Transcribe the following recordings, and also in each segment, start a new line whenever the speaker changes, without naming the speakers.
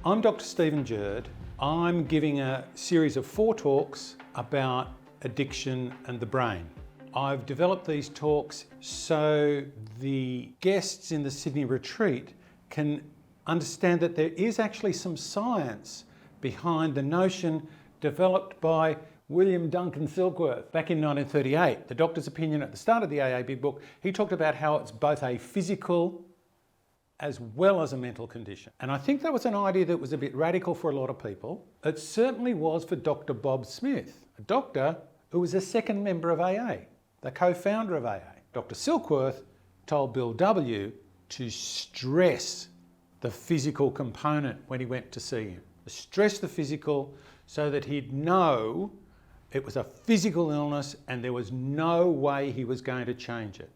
I'm Dr. Stephen Jurd. I'm giving a series of 4 talks about addiction and the brain. I've developed these talks so the guests in the Sydney retreat can understand that there is actually some science behind the notion developed by William Duncan Silkworth back in 1938. The doctor's opinion at the start of the AA Big Book, he talked about how it's both a physical as well as a mental condition. And I think that was an idea that was a bit radical for a lot of people. It certainly was for Dr. Bob Smith, a doctor who was a second member of AA, the co-founder of AA. Dr. Silkworth told Bill W. to stress the physical component when he went to see him. Stress the physical so that he'd know it was a physical illness and there was no way he was going to change it.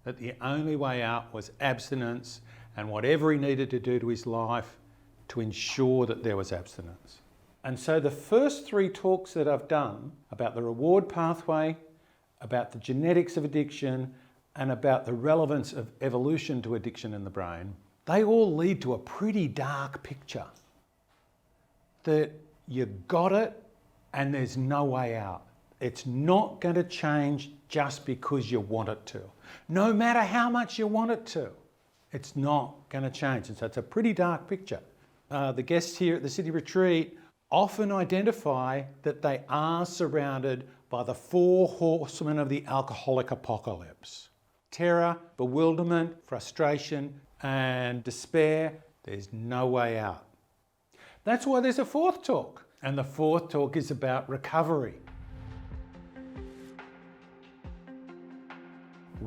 That the only way out was abstinence and whatever he needed to do to his life to ensure that there was abstinence. And so the first 3 talks that I've done about the reward pathway, about the genetics of addiction, and about the relevance of evolution to addiction in the brain, they all lead to a pretty dark picture. That you got it and there's no way out. It's not going to change just because you want it to. No matter how much you want it to, it's not going to change. And so it's a pretty dark picture. The guests here at the Sydney retreat often identify that they are surrounded by the 4 horsemen of the alcoholic apocalypse. Terror, bewilderment, frustration, and despair. There's no way out. That's why there's a 4th talk. And the 4th talk is about recovery.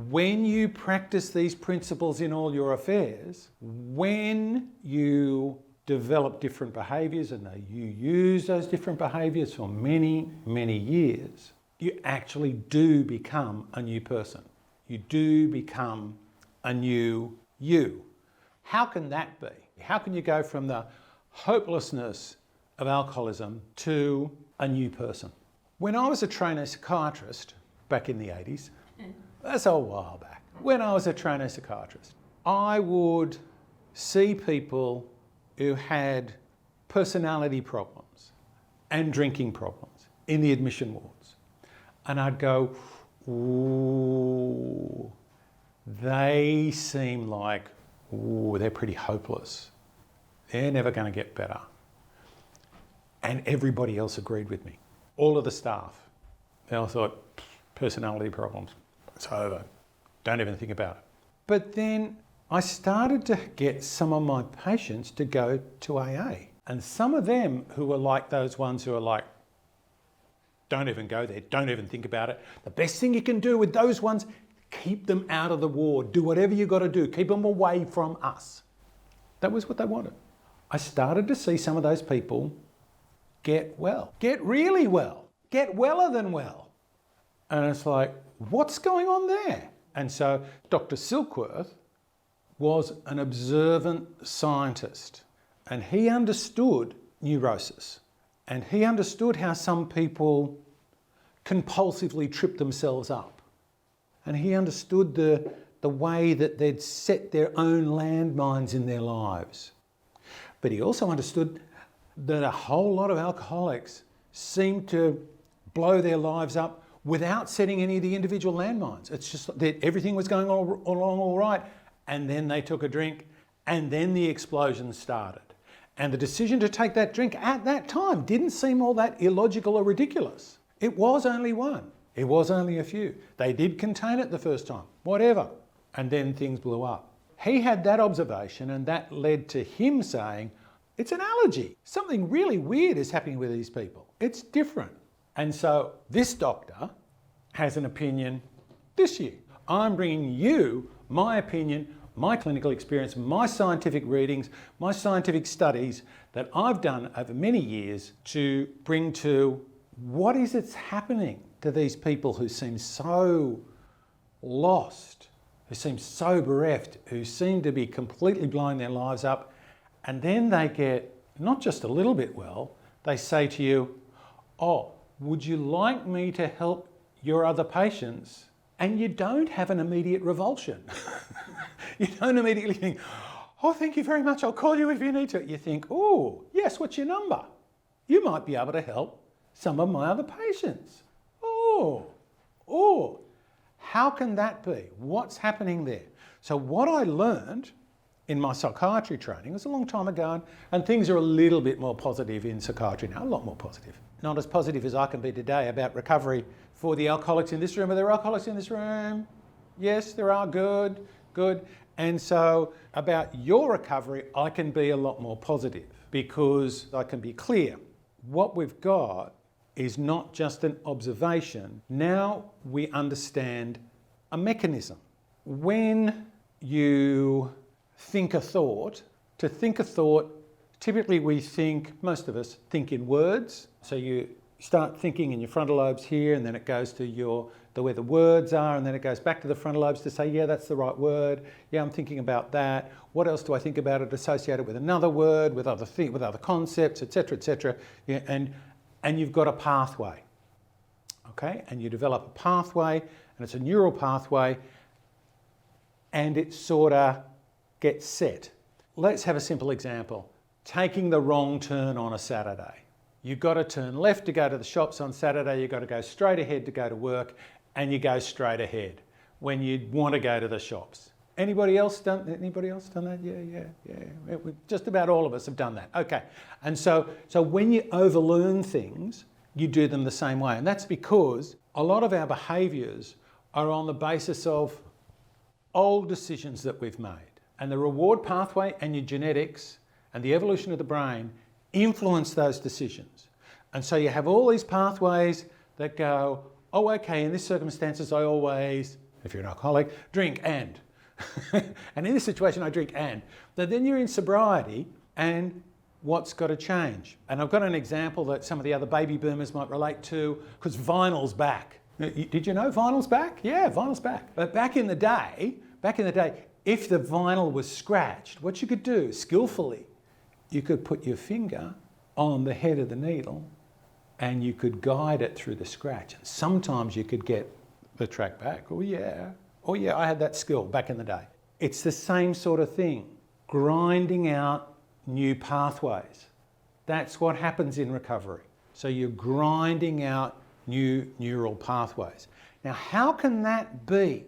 When you practice these principles in all your affairs, when you develop different behaviours and you use those different behaviours for many, many years, you actually do become a new person. You do become a new you. How can that be? How can you go from the hopelessness of alcoholism to a new person? When I was a trainee psychiatrist back in the 80s, that's a while back. When I was a trainee psychiatrist, I would see people who had personality problems and drinking problems in the admission wards. And I'd go, ooh, they seem like, ooh, they're pretty hopeless. They're never going to get better. And everybody else agreed with me. All of the staff. They all thought, personality problems, it's over. Don't even think about it. But then I started to get some of my patients to go to AA. And some of them who were like those ones who are like, don't even go there, don't even think about it. The best thing you can do with those ones, keep them out of the ward. Do whatever you got to do. Keep them away from us. That was what they wanted. I started to see some of those people get well, get really well, get weller than well. And it's like, what's going on there? And so Dr. Silkworth was an observant scientist and he understood neurosis and he understood how some people compulsively trip themselves up. And he understood the way that they'd set their own landmines in their lives. But he also understood that a whole lot of alcoholics seem to blow their lives up without setting any of the individual landmines. It's just that everything was going along all right, and then they took a drink, and then the explosion started. And the decision to take that drink at that time didn't seem all that illogical or ridiculous. It was only one. It was only a few. They did contain it the first time, whatever. And then things blew up. He had that observation, and that led to him saying, it's an allergy. Something really weird is happening with these people. It's different. And so this doctor has an opinion this year. I'm bringing you my opinion, my clinical experience, my scientific readings, my scientific studies that I've done over many years to bring to what is it's happening to these people who seem so lost, who seem so bereft, who seem to be completely blowing their lives up. And then they get not just a little bit well, they say to you, oh, would you like me to help your other patients? And you don't have an immediate revulsion. You don't immediately think, Oh, thank you very much. I'll call you if you need to. You think, oh, yes, what's your number? You might be able to help some of my other patients. Oh, how can that be? What's happening there? So what I learned in my psychiatry training was a long time ago, and things are a little bit more positive in psychiatry now, a lot more positive. Not as positive as I can be today about recovery for the alcoholics in this room. Are there alcoholics in this room? Yes, there are. Good. And so about your recovery, I can be a lot more positive because I can be clear. What we've got is not just an observation. Now we understand a mechanism. When you think a thought, to think a thought, typically most of us think in words. So you start thinking in your frontal lobes here, and then it goes to where the words are, and then it goes back to the frontal lobes to say, yeah, that's the right word. Yeah, I'm thinking about that. What else do I think about it associated with another word, with other concepts, etc., etc. Yeah, and you've got a pathway, okay? And you develop a pathway, and it's a neural pathway, and it sort of gets set. Let's have a simple example. Taking the wrong turn on a Saturday. You've got to turn left to go to the shops on Saturday, you've got to go straight ahead to go to work, and you go straight ahead when you want to go to the shops. Anybody else done that? Yeah. Just about all of us have done that. Okay. And so when you overlearn things, you do them the same way. And that's because a lot of our behaviours are on the basis of old decisions that we've made. And the reward pathway and your genetics and the evolution of the brain influence those decisions. And so you have all these pathways that go, oh, okay, in this circumstances, I always, if you're an alcoholic, drink and. And in this situation, I drink and. But then you're in sobriety, and what's got to change? And I've got an example that some of the other baby boomers might relate to, because vinyl's back. Did you know vinyl's back? Yeah, vinyl's back. But back in the day, if the vinyl was scratched, what you could do skillfully, you could put your finger on the head of the needle and you could guide it through the scratch. And sometimes you could get the track back. Oh yeah, I had that skill back in the day. It's the same sort of thing, grinding out new pathways. That's what happens in recovery. So you're grinding out new neural pathways. Now, how can that be?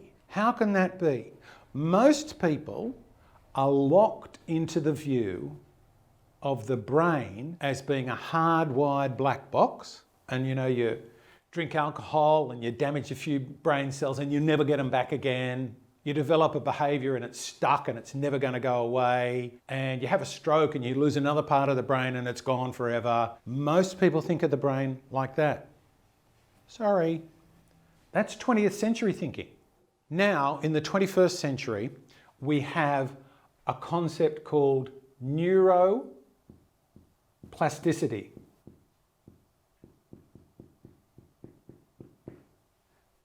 Most people are locked into the view of the brain as being a hardwired black box, and you drink alcohol and you damage a few brain cells and you never get them back again. You develop a behaviour and it's stuck and it's never going to go away, and you have a stroke and you lose another part of the brain and it's gone forever. Most people think of the brain like that. Sorry, that's 20th century thinking. Now, in the 21st century, we have a concept called neuroplasticity.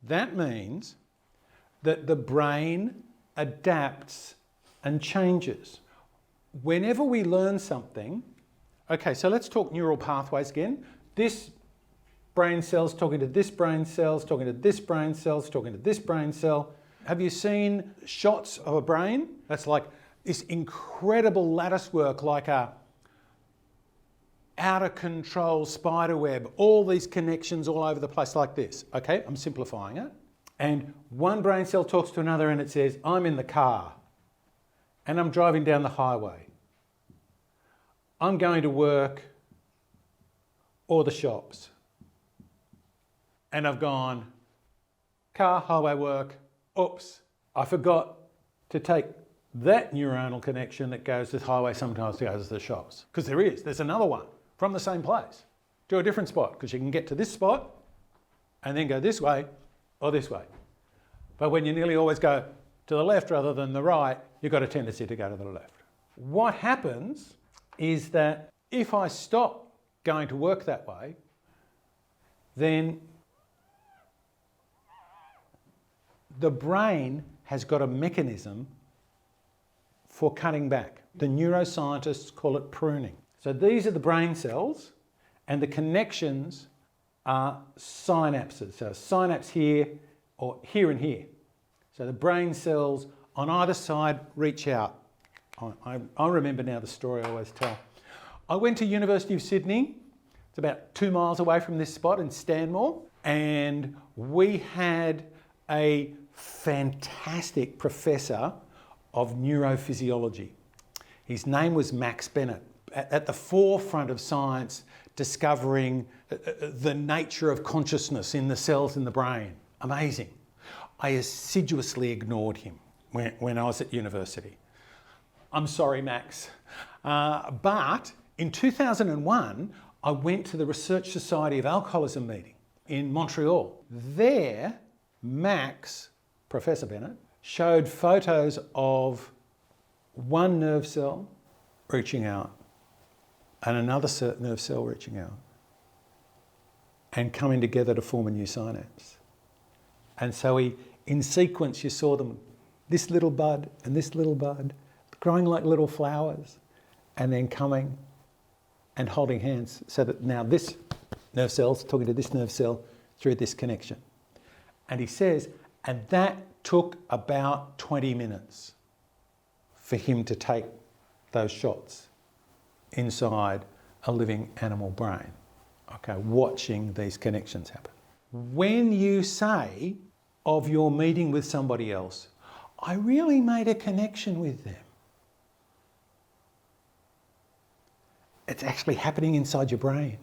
That means that the brain adapts and changes. Whenever we learn something, okay, so let's talk neural pathways again. This brain cell's talking to this brain cell's talking to this brain cell's talking to this brain cell. Have you seen shots of a brain? That's like this incredible lattice work, like a out of control spider web, all these connections all over the place like this. Okay, I'm simplifying it. And one brain cell talks to another and it says, I'm in the car and I'm driving down the highway. I'm going to work or the shops. And I've gone, car, highway, work, oops, I forgot to take that neuronal connection that goes to the highway sometimes goes to the shops. Because there's another one from the same place to a different spot, because you can get to this spot and then go this way or this way. But when you nearly always go to the left rather than the right, you've got a tendency to go to the left. What happens is that if I stop going to work that way, then the brain has got a mechanism for cutting back. The neuroscientists call it pruning. So these are the brain cells, and the connections are synapses. So a synapse here, or here and here. So the brain cells on either side reach out. I remember now the story I always tell. I went to University of Sydney. It's about 2 miles away from this spot in Stanmore. And we had a fantastic professor of neurophysiology. His name was Max Bennett, at the forefront of science, discovering the nature of consciousness in the cells in the brain. Amazing. I assiduously ignored him when I was at university. I'm sorry, Max. But in 2001, I went to the Research Society of Alcoholism meeting in Montreal. There, Max, Professor Bennett, showed photos of one nerve cell reaching out and another nerve cell reaching out and coming together to form a new synapse. And so in sequence, you saw them, this little bud and this little bud, growing like little flowers, and then coming and holding hands so that now this nerve cell's talking to this nerve cell through this connection. And he says, and that took about 20 minutes for him to take those shots inside a living animal brain, okay, watching these connections happen. When you say of your meeting with somebody else, I really made a connection with them, it's actually happening inside your brain.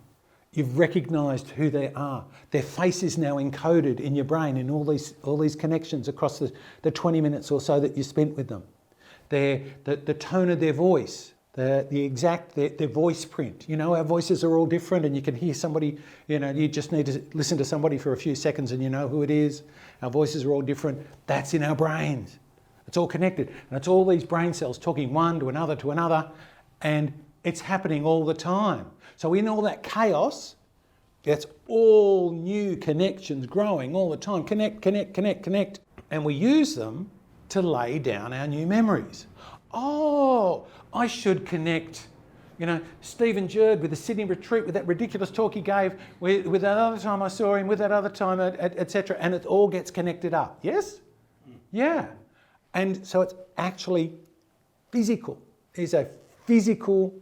You've recognised who they are. Their face is now encoded in your brain in all these connections across the 20 minutes or so that you spent with them. The tone of their voice, their voice print. You know, our voices are all different, and you can hear somebody, you know, you just need to listen to somebody for a few seconds and you know who it is. Our voices are all different. That's in our brains. It's all connected. And it's all these brain cells talking one to another, and it's happening all the time. So in all that chaos, that's all new connections growing all the time. Connect. And we use them to lay down our new memories. Oh, I should connect, you know, Stephen Jurd with the Sydney retreat, with that ridiculous talk he gave, with that other time I saw him, with that other time, etc. And it all gets connected up. Yes? Yeah. And so it's actually physical. There's a physical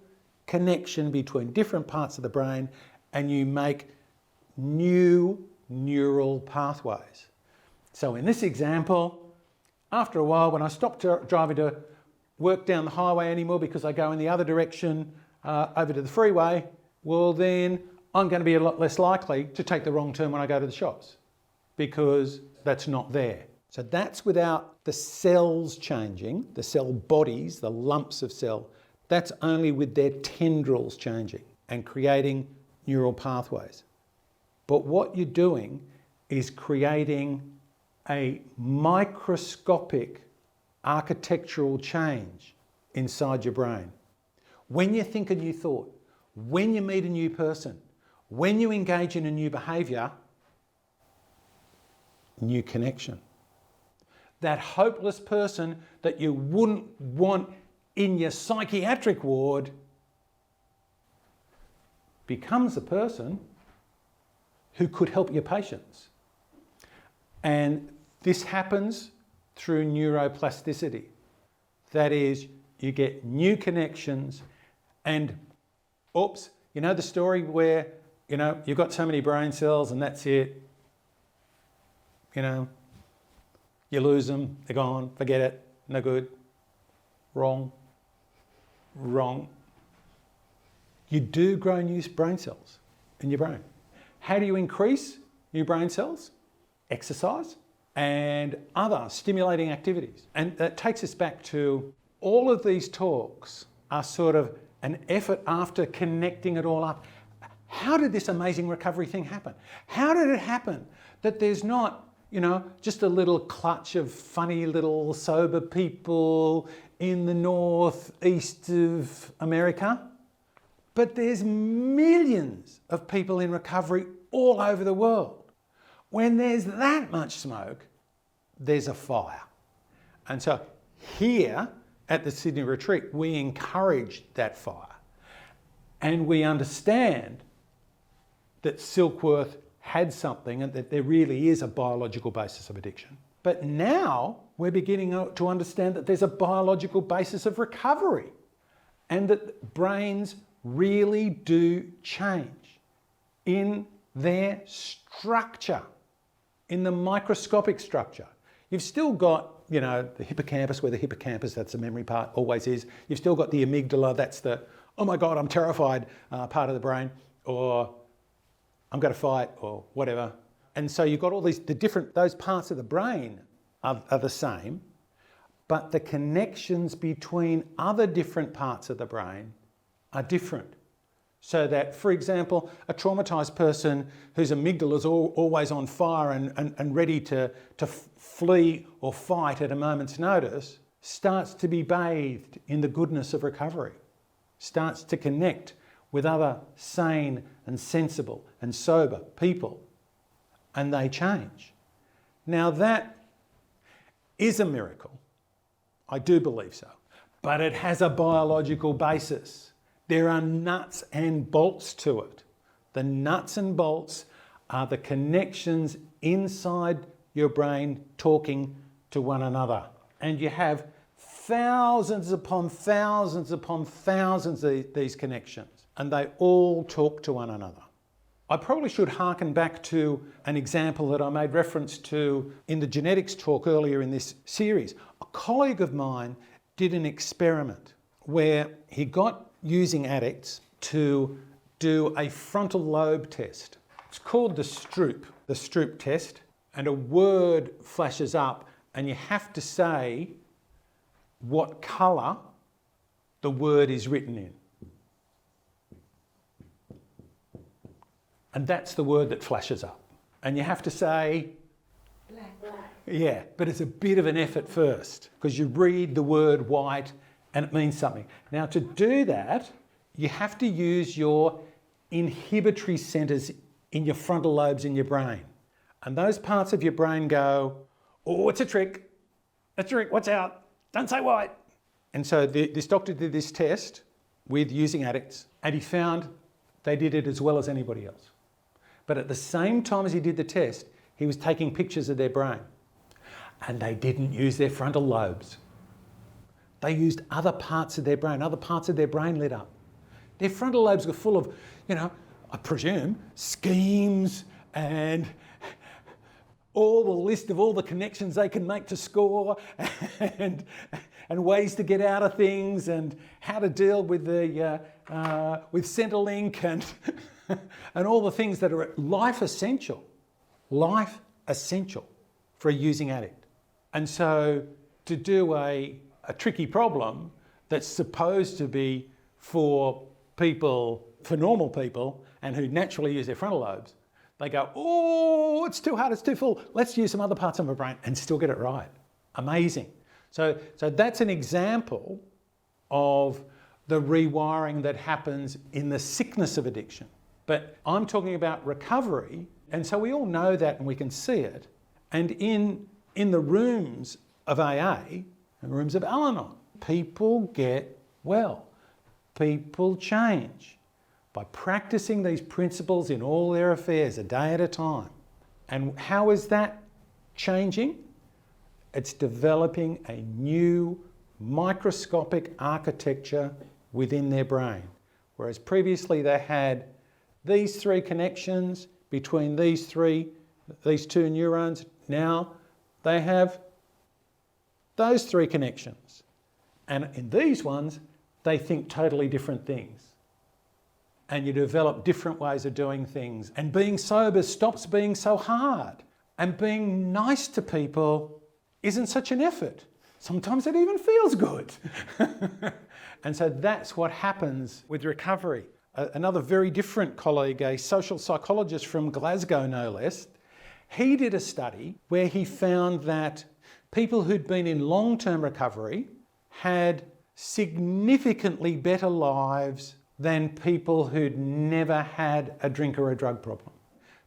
connection between different parts of the brain, and you make new neural pathways. So in this example, after a while, when I stopped driving to work down the highway anymore because I go in the other direction over to the freeway, well then I'm going to be a lot less likely to take the wrong turn when I go to the shops because that's not there. So that's without the cells changing, the cell bodies, the lumps of cell. That's only with their tendrils changing and creating neural pathways. But what you're doing is creating a microscopic architectural change inside your brain. When you think a new thought, when you meet a new person, when you engage in a new behaviour, new connection. That hopeless person that you wouldn't want in your psychiatric ward becomes a person who could help your patients. And this happens through neuroplasticity. That is, you get new connections and, oops, you know the story where, you know, you've got so many brain cells and that's it. You know, you lose them, they're gone, forget it, no good. Wrong. You do grow new brain cells in your brain. How do you increase new brain cells? Exercise and other stimulating activities. And that takes us back to all of these talks are sort of an effort after connecting it all up. How did this amazing recovery thing happen? How did it happen that there's not, you know, just a little clutch of funny little sober people in the northeast of America, but there's millions of people in recovery all over the world. When there's that much smoke, there's a fire. And so here at the Sydney retreat, we encourage that fire. And we understand that Silkworth had something and that there really is a biological basis of addiction. But now we're beginning to understand that there's a biological basis of recovery and that brains really do change in their structure, in the microscopic structure. You've still got, the hippocampus, where the hippocampus, that's the memory part, always is. You've still got the amygdala, that's the, oh my God, I'm terrified part of the brain, or I'm going to fight, or whatever. And so you've got all those parts of the brain are the same, but the connections between other different parts of the brain are different. So that, for example, a traumatised person whose amygdala is always on fire and ready to flee or fight at a moment's notice starts to be bathed in the goodness of recovery, starts to connect with other sane and sensible and sober people, and they change. Now that is a miracle. I do believe so. But it has a biological basis. There are nuts and bolts to it. The nuts and bolts are the connections inside your brain talking to one another. And you have thousands upon thousands upon thousands of these connections, and they all talk to one another. I probably should harken back to an example that I made reference to in the genetics talk earlier in this series. A colleague of mine did an experiment where he got using addicts to do a frontal lobe test. It's called the Stroop test, and a word flashes up and you have to say what colour the word is written in. And that's the word that flashes up. And you have to say,
black.
Yeah, but it's a bit of an effort first because you read the word white and it means something. Now to do that, you have to use your inhibitory centres in your frontal lobes in your brain. And those parts of your brain go, oh, it's a trick, watch out, don't say white. And so this doctor did this test with using addicts and he found they did it as well as anybody else. But at the same time as he did the test, he was taking pictures of their brain. And they didn't use their frontal lobes. They used other parts of their brain lit up. Their frontal lobes were full of, I presume, schemes and all the list of all the connections they can make to score and ways to get out of things and how to deal with with Centrelink and all the things that are life essential for a using addict. And so to do a tricky problem that's supposed to be for normal people and who naturally use their frontal lobes, they go, oh, it's too hard, it's too full. Let's use some other parts of my brain and still get it right. Amazing. So that's an example of the rewiring that happens in the sickness of addiction. But I'm talking about recovery, and so we all know that and we can see it. And in the rooms of AA and rooms of Al-Anon, people get well. People change by practicing these principles in all their affairs, a day at a time. And how is that changing? It's developing a new microscopic architecture within their brain. Whereas previously they had these three connections between these two neurons. Now they have those three connections. And in these ones, they think totally different things. And you develop different ways of doing things. And being sober stops being so hard. And being nice to people isn't such an effort. Sometimes it even feels good. And so that's what happens with recovery. Another very different colleague, a social psychologist from Glasgow no less, he did a study where he found that people who'd been in long-term recovery had significantly better lives than people who'd never had a drink or a drug problem.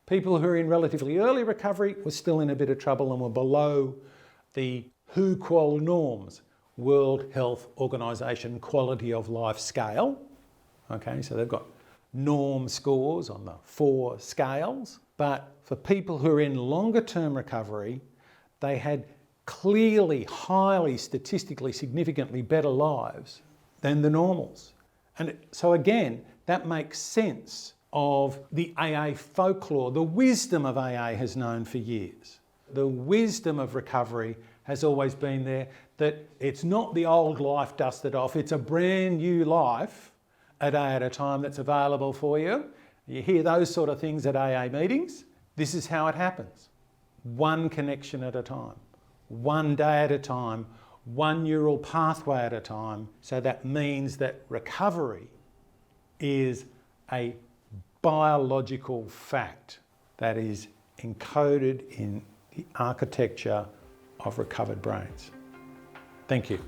People who are in relatively early recovery were still in a bit of trouble and were below the WHO qual norms, World Health Organization quality of life scale. Okay, so they've got norm scores on the 4 scales. But for people who are in longer term recovery, they had clearly, highly, statistically, significantly better lives than the normals. And so again, that makes sense of the AA folklore. The wisdom of AA has known for years. The wisdom of recovery has always been there, that it's not the old life dusted off, it's a brand new life a day at a time that's available for you. You hear those sort of things at AA meetings. This is how it happens. One connection at a time, one day at a time, one neural pathway at a time. So that means that recovery is a biological fact that is encoded in the architecture of recovered brains. Thank you.